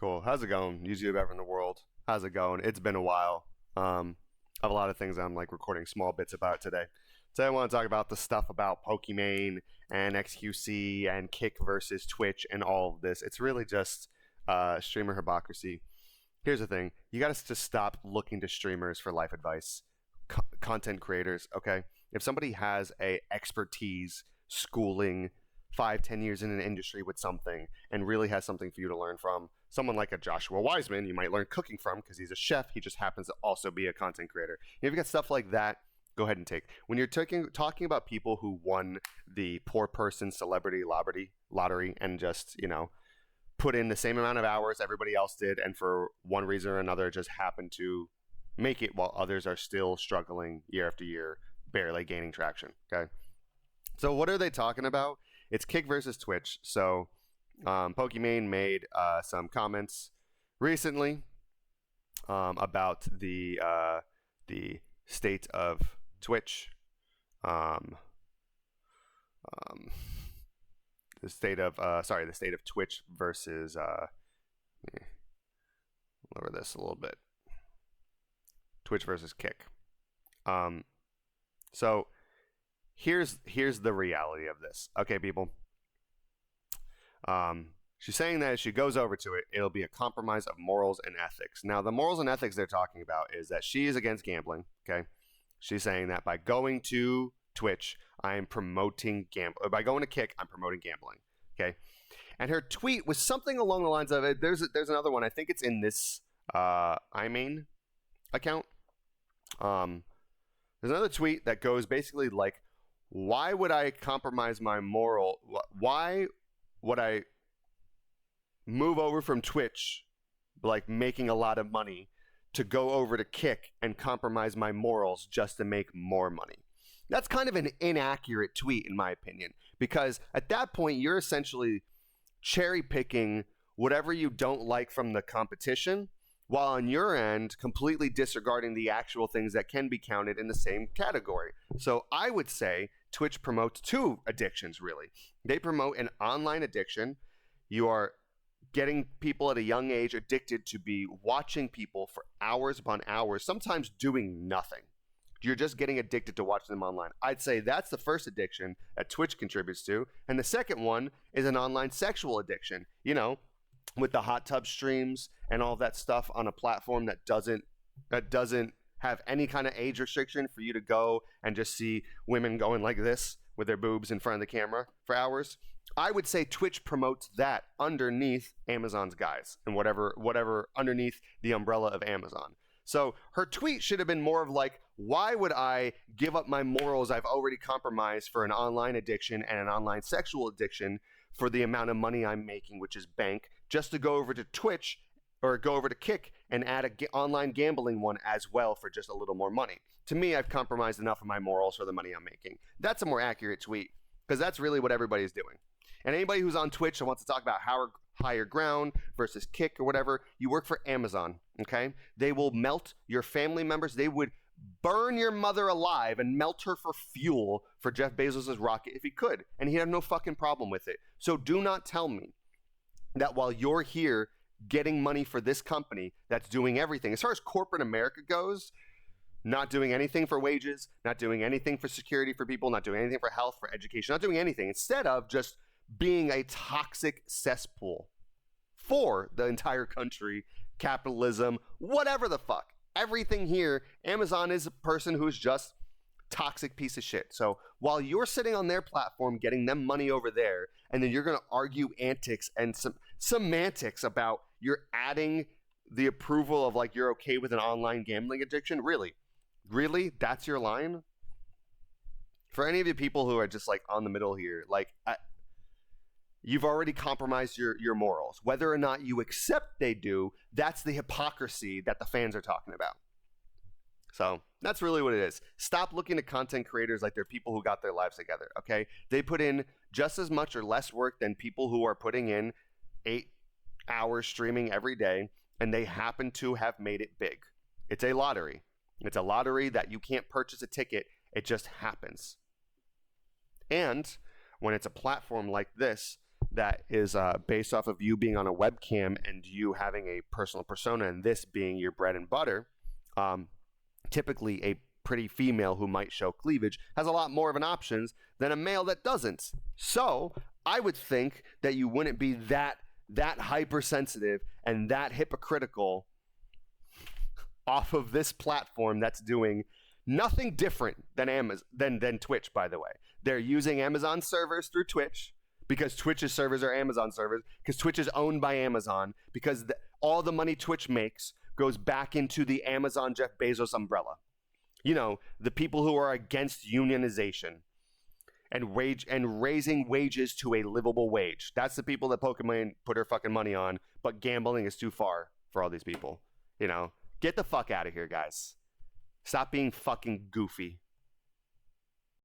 Cool. How's it going? YouTube ever in the world. How's it going? It's been a while. I have a lot of things I'm like recording small bits about today. Today I want to talk about the stuff about Pokimane and XQC and Kick versus Twitch and all of this. It's really just streamer hypocrisy. Here's the thing. You got to just stop looking to streamers for life advice. Content creators, okay? If somebody has a expertise, schooling, 5-10 years in an industry with something and really has something for you to learn from, someone like a Joshua Wiseman you might learn cooking from because he's a chef. He just happens to also be a content creator. If you got stuff like that, go ahead and take. When you're talking about people who won the poor person celebrity lottery and just, put in the same amount of hours everybody else did, and for one reason or another just happened to make it while others are still struggling year after year, barely gaining traction. Okay. So what are they talking about? It's Kick versus Twitch. So Pokimane made some comments recently about the state of Twitch, the state of Twitch versus lower this a little bit. Twitch versus Kick. So here's the reality of this. Okay, people. She's saying that if she goes over to it, it'll be a compromise of morals and ethics. Now, the morals and ethics they're talking about is that she is against gambling. Okay, she's saying that by going to Twitch, I am promoting gambling. By going to Kick, I'm promoting gambling. Okay, and her tweet was something along the lines of it. There's another one. I think it's in this iMain account. There's another tweet that goes basically like, why would I compromise my moral? Why would I move over from Twitch, like making a lot of money, to go over to Kick and compromise my morals just to make more money? That's kind of an inaccurate tweet, in my opinion, because at that point, you're essentially cherry picking whatever you don't like from the competition, while on your end, completely disregarding the actual things that can be counted in the same category. So I would say Twitch promotes two addictions, really. They promote an online addiction. You are getting people at a young age addicted to be watching people for hours upon hours, sometimes doing nothing. You're just getting addicted to watching them online. I'd say that's the first addiction that Twitch contributes to. And the second one is an online sexual addiction. With the hot tub streams and all that stuff on a platform that doesn't have any kind of age restriction for you to go and just see women going like this with their boobs in front of the camera for hours. I would say Twitch promotes that underneath Amazon's guise and whatever underneath the umbrella of Amazon. So her tweet should have been more of like, why would I give up my morals I've already compromised for an online addiction and an online sexual addiction for the amount of money I'm making, which is bank, just to go over to Twitch or go over to Kick and add an online gambling one as well for just a little more money? To me, I've compromised enough of my morals for the money I'm making. That's a more accurate tweet because that's really what everybody's doing. And anybody who's on Twitch and wants to talk about higher ground versus Kick or whatever, you work for Amazon, okay? They will melt your family members. They would burn your mother alive and melt her for fuel for Jeff Bezos' rocket if he could, and he'd have no fucking problem with it. So do not tell me that while you're here getting money for this company that's doing everything, as far as corporate America goes, not doing anything for wages, not doing anything for security for people, not doing anything for health, for education, not doing anything, instead of just being a toxic cesspool for the entire country, capitalism, whatever the fuck. Everything here, Amazon is a person who's just toxic piece of shit. So while you're sitting on their platform getting them money over there, and then you're going to argue antics and some semantics about you're adding the approval of like you're okay with an online gambling addiction, really, that's your line? For any of the people who are just like on the middle here, like you've already compromised your morals. Whether or not you accept they do, that's the hypocrisy that the fans are talking about. So that's really what it is. Stop looking at content creators like they're people who got their lives together, okay? They put in just as much or less work than people who are putting in 8 hours streaming every day, and they happen to have made it big. It's a lottery. It's a lottery that you can't purchase a ticket. It just happens. And when it's a platform like this that is based off of you being on a webcam and you having a personal persona and this being your bread and butter, typically a pretty female who might show cleavage has a lot more of an options than a male that doesn't. So I would think that you wouldn't be that hypersensitive and that hypocritical off of this platform that's doing nothing different than Amazon than Twitch, by the way. They're using Amazon servers through Twitch because Twitch's servers are Amazon servers, because Twitch is owned by Amazon, because all the money Twitch makes goes back into the Amazon Jeff Bezos umbrella. You know, the people who are against unionization and raising wages to a livable wage. That's the people that Pokemon put her fucking money on, but gambling is too far for all these people. You know, get the fuck out of here, guys. Stop being fucking goofy.